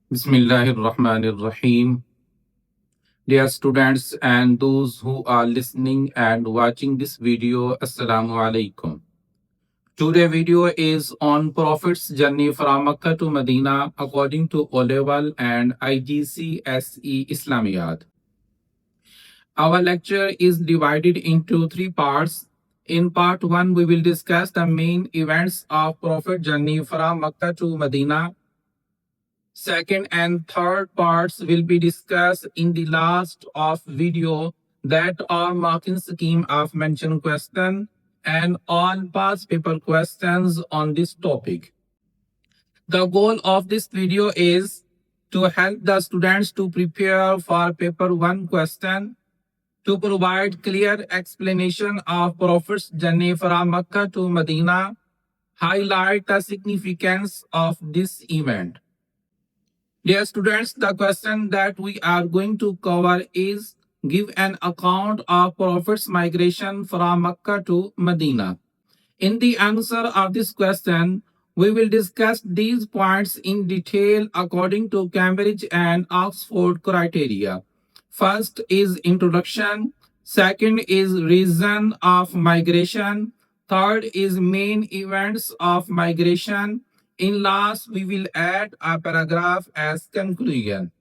Bismillahirrahmanirrahim. Dear students and those who are listening and watching this video, Assalamu alaikum. Today's video is on Prophet's journey from Makkah to Medina according to O-Level and IGCSE Islamiyat. Our lecture is divided into three parts. In part 1, we will discuss the main events of Prophet journey from Makkah to Medina. Second and third parts will be discussed in the last of video that are marking scheme of mentioned question and all past paper questions on this topic. The goal of this video is to help the students to prepare for paper 1 question, to provide clear explanation of Prophet's journey from Makkah to Medina, highlight the significance of this event. Dear students, the question that we are going to cover is give an account of Prophet's migration from Mecca to Medina. In the answer of this question, we will discuss these points in detail according to Cambridge and Oxford criteria. First is introduction, second is reason of migration, third is main events of migration. In last, we will add a paragraph as conclusion.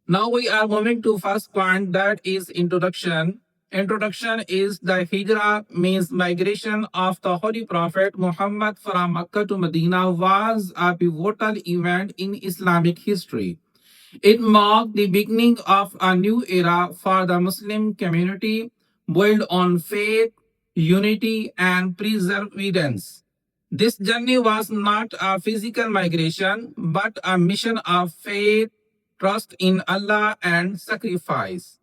Now we are moving to first point, that is introduction. Introduction is the hijrah, means migration of the Holy Prophet Muhammad from Mecca to Medina was a pivotal event in Islamic history. It marked the beginning of a new era for the Muslim community built on faith, unity, and perseverance. This journey was not a physical migration, but a mission of faith, trust in Allah, and sacrifice.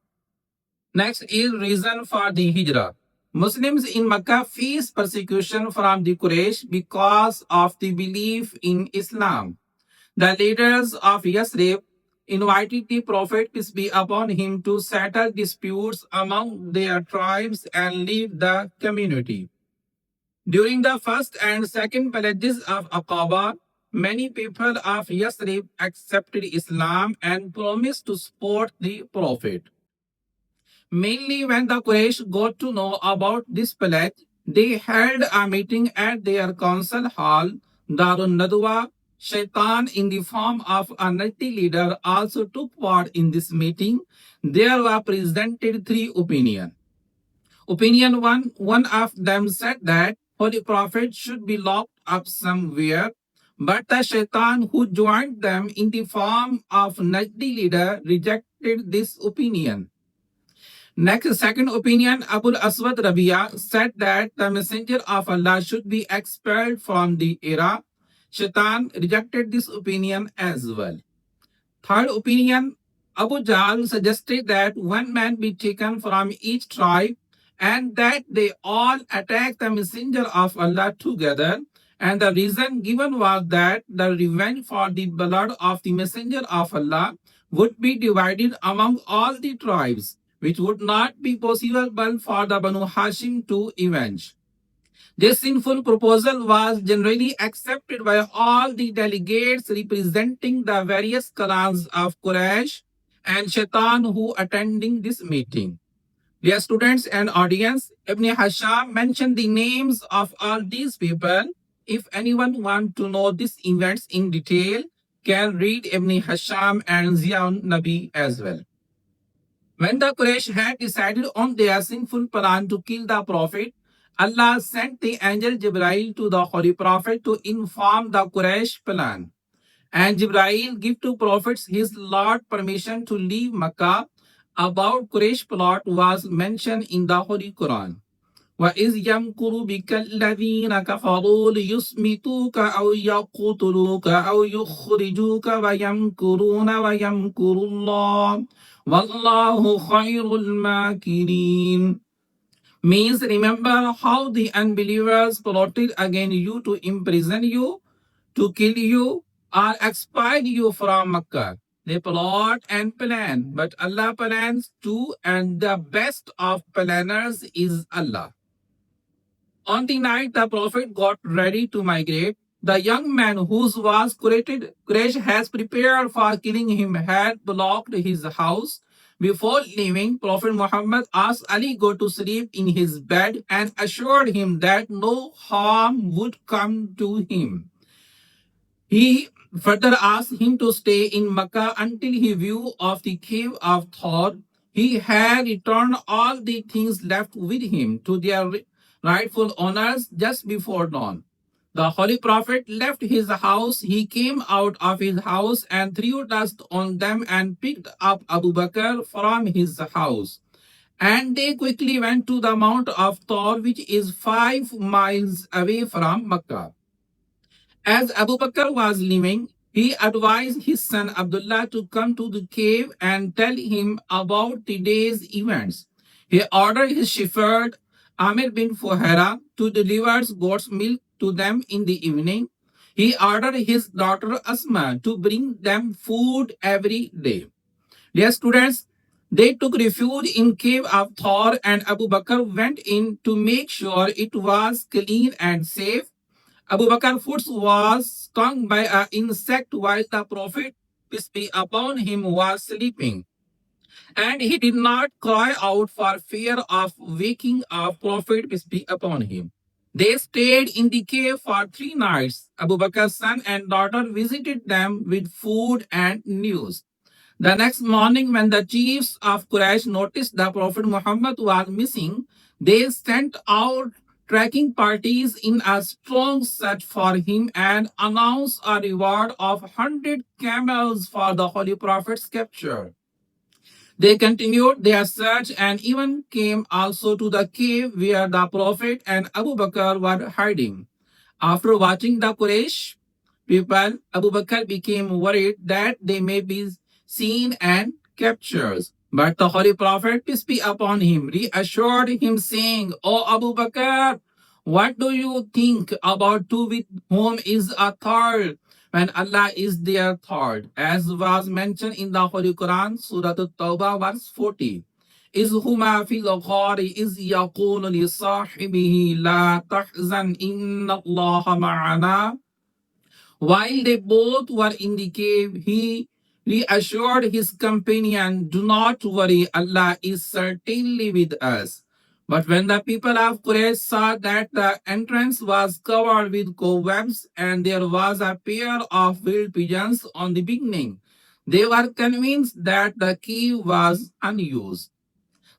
Next is reason for the hijrah. Muslims in Mecca faced persecution from the Quraysh because of the belief in Islam. The leaders of Yasrib invited the Prophet, peace be upon him, to settle disputes among their tribes and lead the community. During the first and second villages of Aqaba, many people of Yasrib accepted Islam and promised to support the Prophet. Mainly when the Quraysh got to know about this pledge, they held a meeting at their council hall, Darun Nadwa. Shaitan, in the form of a Najdi leader, also took part in this meeting. There were presented three opinions. Opinion one of them said that Holy Prophet should be locked up somewhere, but the Shaitan who joined them in the form of Najdi leader rejected this opinion. Next, second opinion, Abu Aswad Rabia said that the messenger of Allah should be expelled from the era. Shaitan rejected this opinion as well. Third opinion, Abu Jahl suggested that one man be taken from each tribe and that they all attack the messenger of Allah together. And the reason given was that the revenge for the blood of the messenger of Allah would be divided among all the tribes, which would not be possible for the Banu Hashim to avenge. This sinful proposal was generally accepted by all the delegates representing the various clans of Quraysh and Shaitan who attending this meeting. Dear students and audience, Ibn Hisham mentioned the names of all these people. If anyone wants to know these events in detail, can read Ibn Hisham and Ziaun Nabi as well. When the Quraysh had decided on their sinful plan to kill the Prophet, Allah sent the angel Jibrail to the Holy Prophet to inform the Quraysh plan. And Jibrail gave to prophets his Lord permission to leave Makkah. About Quraysh plot was mentioned in the Holy Quran. وَإِذْ يَمْكُرُ بِكَ الَّذِينَ كَفَرُوا لِيُثْبِتُوكَ أَوْ يَقْتُلُوكَ أَوْ يُخْرِجُوكَ وَيَمْكُرُونَ وَيَمْكُرُ اللَّهُ وَاللَّهُ خَيْرُ الْمَاكِرِينَ. Means remember how the unbelievers plotted against you to imprison you, to kill you, or expel you from Makkah. They plot and plan, but Allah plans too, and the best of planners is Allah. On the night the Prophet got ready to migrate, The young man whose was Quraysh has prepared for killing him had blocked his house. Before leaving, Prophet Muhammad asked Ali go to sleep in his bed and assured him that no harm would come to him. He further asked him to stay in Mecca until he knew of the cave of Thor. He had returned all the things left with him to their rightful owners just before dawn. The Holy Prophet left his house. He came out of his house and threw dust on them and picked up Abu Bakr from his house. And they quickly went to the Mount of Thor, which is 5 miles away from Mecca. As Abu Bakr was leaving, he advised his son Abdullah to come to the cave and tell him about the day's events. He ordered his shepherd Amir bin Fuhaira to deliver goat's milk to them in the evening. He ordered his daughter Asma to bring them food every day. Dear students, they took refuge in cave of Thor and Abu Bakr went in to make sure it was clean and safe. Abu Bakr's foot was stung by an insect while the Prophet, peace be upon him, was sleeping. And he did not cry out for fear of waking up Prophet, peace be upon him. They stayed in the cave for 3 nights. Abu Bakr's son and daughter visited them with food and news. The next morning, when the chiefs of Quraysh noticed the Prophet Muhammad was missing, they sent out tracking parties in a strong search for him and announced a reward of 100 camels for the Holy Prophet's capture. They continued their search and even came also to the cave where the Prophet and Abu Bakr were hiding. After watching the Quraysh people, Abu Bakr became worried that they may be seen and captured. But the Holy Prophet, peace be upon him, reassured him, saying, O Abu Bakr, what do you think about two with whom is a third when Allah is their third? As was mentioned in the Holy Quran, Surah At-Tawbah, verse 40. إذ هما في الغار إذ يقول لصاحبه لا تحزن إن الله معنا. While they both were in the cave, he reassured his companion, do not worry, Allah is certainly with us. But when the people of Quraysh saw that the entrance was covered with cobwebs and there was a pair of wild pigeons on the beginning, they were convinced that the key was unused.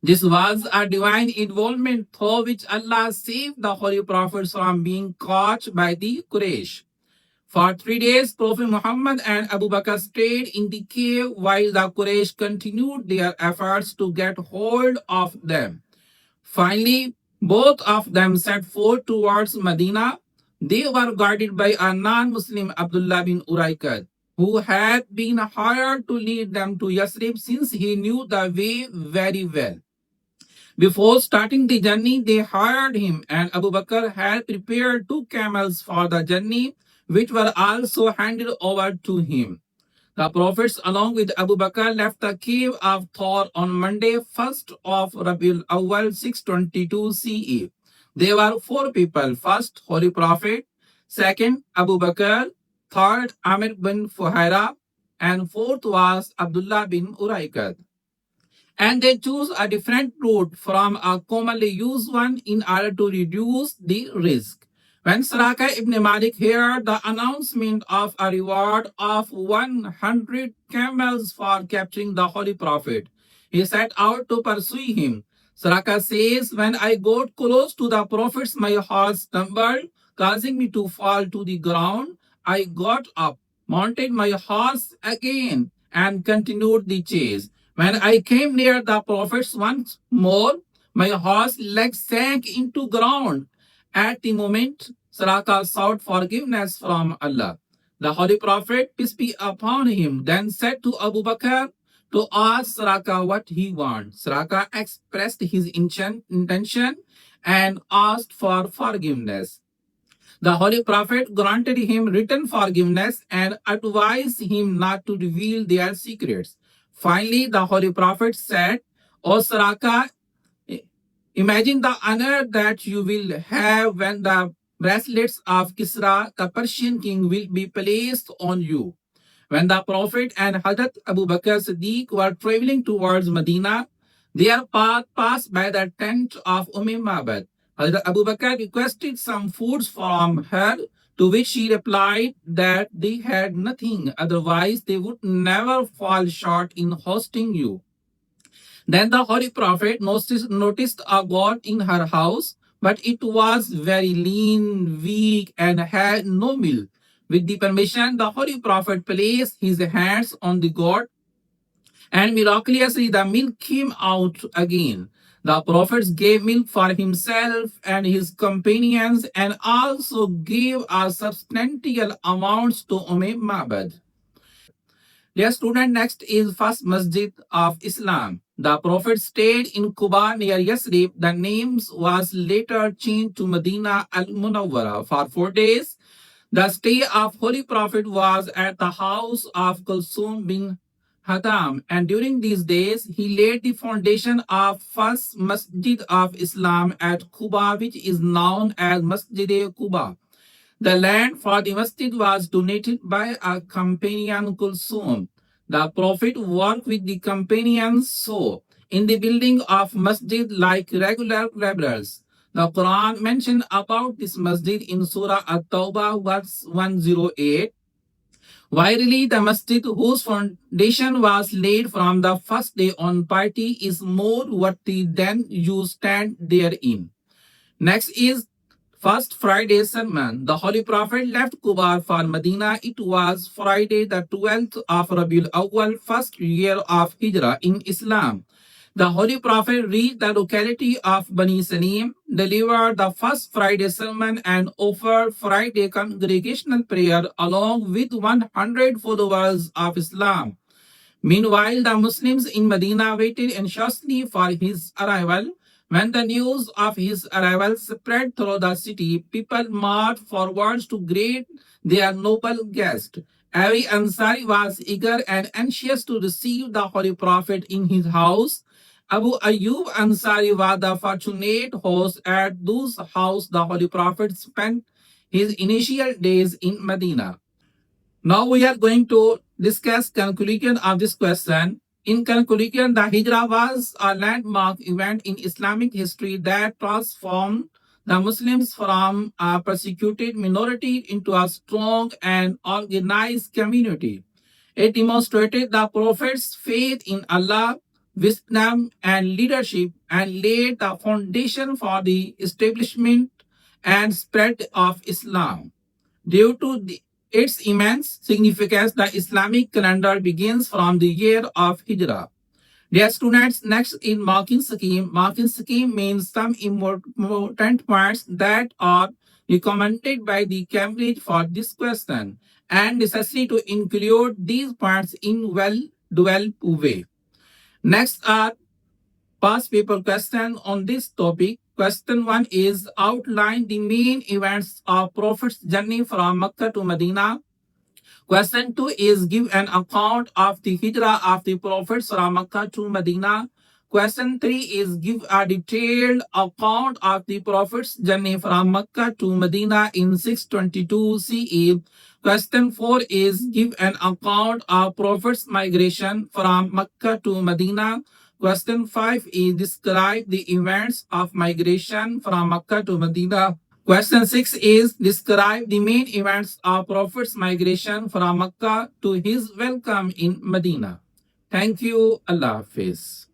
This was a divine involvement through which Allah saved the Holy Prophet from being caught by the Quraysh. For 3 days, Prophet Muhammad and Abu Bakr stayed in the cave while the Quraysh continued their efforts to get hold of them. Finally, both of them set forth towards Medina. They were guarded by a non-Muslim Abdullah bin Uraiqat, who had been hired to lead them to Yasrib since he knew the way very well. Before starting the journey, they hired him, and Abu Bakr had prepared 2 camels for the journey, which were also handed over to him. The prophets, along with Abu Bakr, left the cave of Thor on Monday, 1st of Rabiul Awwal 622 CE. They were 4 people. First, Holy Prophet. Second, Abu Bakr. Third, Amir bin Fuhaira. And fourth was Abdullah bin Uraiqat. And they choose a different route from a commonly used one in order to reduce the risk. When Saraka ibn Malik heard the announcement of a reward of 100 camels for capturing the Holy Prophet, he set out to pursue him. Saraka says, when I got close to the Prophet, my horse stumbled, causing me to fall to the ground. I got up, mounted my horse again, and continued the chase. When I came near the prophets once more, my horse legs sank into ground. At the moment, Saraka sought forgiveness from Allah. The Holy Prophet, peace be upon him, then said to Abu Bakr to ask Saraka what he wants. Saraka expressed his intention and asked for forgiveness. The Holy Prophet granted him written forgiveness and advised him not to reveal their secrets. Finally, the Holy Prophet said, O Saraka, imagine the honor that you will have bracelets of Kisra, the Persian king, will be placed on you. When the Prophet and Hazrat Abu Bakr Siddiq were traveling towards Medina, their path passed by the tent of Mabad. Hazrat Abu Bakr requested some foods from her, to which she replied that they had nothing, otherwise, they would never fall short in hosting you. Then the Holy Prophet noticed a goat in her house, but it was very lean, weak, and had no milk. With the permission, the Holy Prophet placed his hands on the goat, and miraculously the milk came out again. The Prophet gave milk for himself and his companions and also gave a substantial amounts to Mabad. Dear student, next is first Masjid of Islam. The Prophet stayed in Quba near Yasrib. The name was later changed to Medina al Munawwara. For 4 days, the stay of Holy Prophet was at the house of Kulsum bin Hadam, and during these days, he laid the foundation of first Masjid of Islam at Quba, which is known as Masjid Quba. The land for the masjid was donated by a companion Kulsum. The Prophet worked with the companions so in the building of masjid like regular laborers. The Quran mentioned about this masjid in Surah At-Tawbah verse 108. Verily, the masjid whose foundation was laid from the first day on piety is more worthy than you stand therein. Next is First Friday sermon. The Holy Prophet left Quba for Medina. It was Friday, the 12th of Rabiul Awwal, first year of Hijrah in Islam. The Holy Prophet reached the locality of Bani Salim, delivered the first Friday sermon, and offered Friday congregational prayer along with 100 followers of Islam. Meanwhile, the Muslims in Medina waited anxiously for his arrival. When the news of his arrival spread through the city, people marched forwards to greet their noble guest. Every Ansari was eager and anxious to receive the Holy Prophet in his house. Abu Ayyub Ansari was the fortunate host at whose house the Holy Prophet spent his initial days in Medina. Now we are going to discuss conclusion of this question. In conclusion, the Hijrah was a landmark event in Islamic history that transformed the Muslims from a persecuted minority into a strong and organized community. It demonstrated the Prophet's faith in Allah, wisdom, and leadership, and laid the foundation for the establishment and spread of Islam. Due to its immense significance, the Islamic calendar begins from the year of Hijrah. Dear students, next in marking scheme. Marking scheme means some important points that are recommended by the Cambridge for this question and necessary to include these points in well-developed way. Next are past paper question on this topic. Question 1 is outline the main events of Prophet's journey from Mecca to Medina. Question 2 is give an account of the hijrah of the Prophet from Mecca to Medina. Question 3 is give a detailed account of the Prophet's journey from Mecca to Medina in 622 CE. Question 4 is give an account of Prophet's migration from Mecca to Medina. Question 5 is describe the events of migration from Mecca to Medina. Question 6 is describe the main events of Prophet's migration from Mecca to his welcome in Medina. Thank you. Allah Hafiz.